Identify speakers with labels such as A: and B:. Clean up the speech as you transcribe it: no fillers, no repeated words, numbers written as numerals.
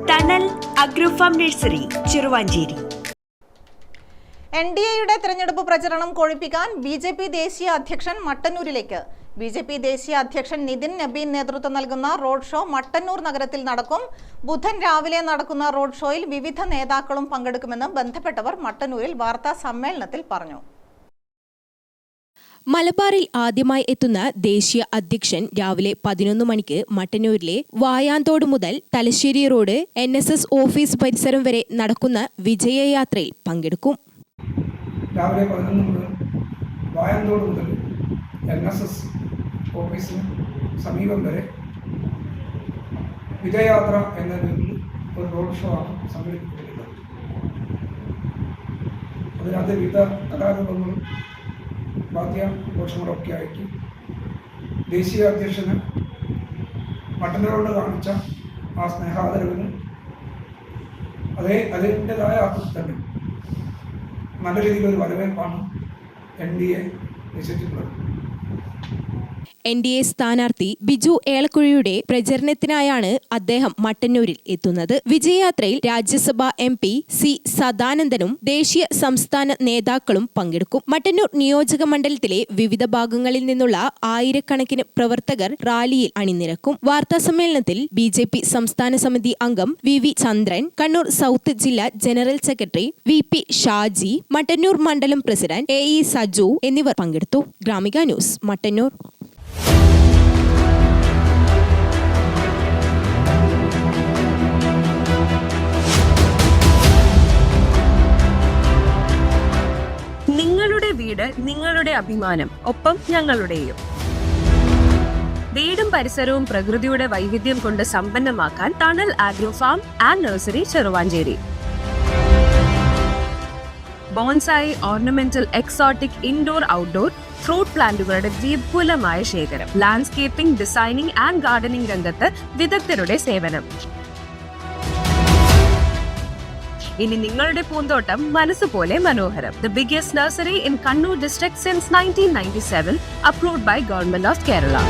A: തണൽ അഗ്രോഫാം നഴ്സറി ചെറുവാഞ്ചേരി.
B: NDAയുടെ തെരഞ്ഞെടുപ്പ് പ്രചരണം കൊഴുപ്പിക്കാൻ BJP ദേശീയ അധ്യക്ഷൻ മട്ടന്നൂരിലേക്ക്. BJP ദേശീയ അധ്യക്ഷൻ നിതിൻ നബീൻ നേതൃത്വം നൽകുന്ന റോഡ് ഷോ മട്ടന്നൂർ നഗരത്തിൽ നടക്കും. ബുധൻ രാവിലെ നടക്കുന്ന റോഡ് ഷോയിൽ വിവിധ നേതാക്കളും പങ്കെടുക്കുമെന്ന് ബന്ധപ്പെട്ടവർ മട്ടന്നൂരിൽ വാർത്താ സമ്മേളനത്തിൽ പറഞ്ഞു.
C: മലബാറിൽ ആദ്യമായി എത്തുന്ന ദേശീയ അധ്യക്ഷൻ രാവിലെ 11 മണിക്ക് മട്ടന്നൂരിലെ വായാന്തോട് മുതൽ തലശ്ശേരി റോഡ് NSS ഓഫീസ് പരിസരം വരെ നടക്കുന്ന വിജയയാത്രയിൽ പങ്കെടുക്കും.
D: രാവിലെ 11 മുതൽ വായാന്തോട് മുതൽ NSS ഓഫീസിന് സമീപം വരെ വിജയയാത്ര എന്ന പേരിൽ ഒരു റോഡ് ഷോ ആണ് സംഘടിപ്പിക്കുന്നത്. അതിനകത്ത് വിവിധ കലാരൂപങ്ങളും വാദ്യാഘോഷങ്ങളൊക്കെ ആയിട്ട് ദേശീയ അധ്യക്ഷന് മട്ടന്നൂരോട് കാണിച്ച ആ സ്നേഹാദരവിന് അതിൻ്റെതായ അർത്ഥത്തിൽ തന്നെ നല്ല രീതിയിലൊരു വരവേൽപ്പാണ് NDA നിശ്ചയിച്ചിട്ടുള്ളത്.
C: NDA സ്ഥാനാർത്ഥി ബിജു ഏളക്കുഴിയുടെ പ്രചരണത്തിനായാണ് അദ്ദേഹം മട്ടന്നൂരിൽ എത്തുന്നത്. വിജയയാത്രയിൽ രാജ്യസഭാ MP C സദാനന്ദനും ദേശീയ സംസ്ഥാന നേതാക്കളും പങ്കെടുക്കും. മട്ടന്നൂർ നിയോജക മണ്ഡലത്തിലെ വിവിധ ഭാഗങ്ങളിൽ നിന്നുള്ള ആയിരക്കണക്കിന് പ്രവർത്തകർ റാലിയിൽ അണിനിരക്കും. വാർത്താസമ്മേളനത്തിൽ BJP സംസ്ഥാന സമിതി അംഗം VV ചന്ദ്രൻ, കണ്ണൂർ സൗത്ത് ജില്ലാ general secretary VP Shaji, Mattannur മണ്ഡലം പ്രസിഡന്റ് AE സജു എന്നിവർ പങ്കെടുത്തു. ഗ്രാമിക ന്യൂസ്, മട്ടന്നൂർ.
A: നിങ്ങളുടെ വീട് നിങ്ങളുടെ അഭിമാനം, ഒപ്പം ഞങ്ങളുടെയും. വീടും പരിസരവും പ്രകൃതിയുടെ വൈവിധ്യം കൊണ്ട് സമ്പന്നമാക്കാൻ Thanal agrofarm and nursery Cheruvanchery. Bonsai, ornamental, exotic, indoor, outdoor fruit പ്ലാന്റുകളുടെ വിപുലമായ ശേഖരം. ലാൻഡ്സ്കേപ്പിംഗ്, ഡിസൈനിംഗ് ആൻഡ് ഗാർഡനിംഗ് രംഗത്ത് വിദഗ്ധരുടെ സേവനം. ഇനി നിങ്ങളുടെ പൂന്തോട്ടം മനസ്സുപോലെ മനോഹരം. The biggest nursery in Kannur district since 1997, approved by Government of Kerala.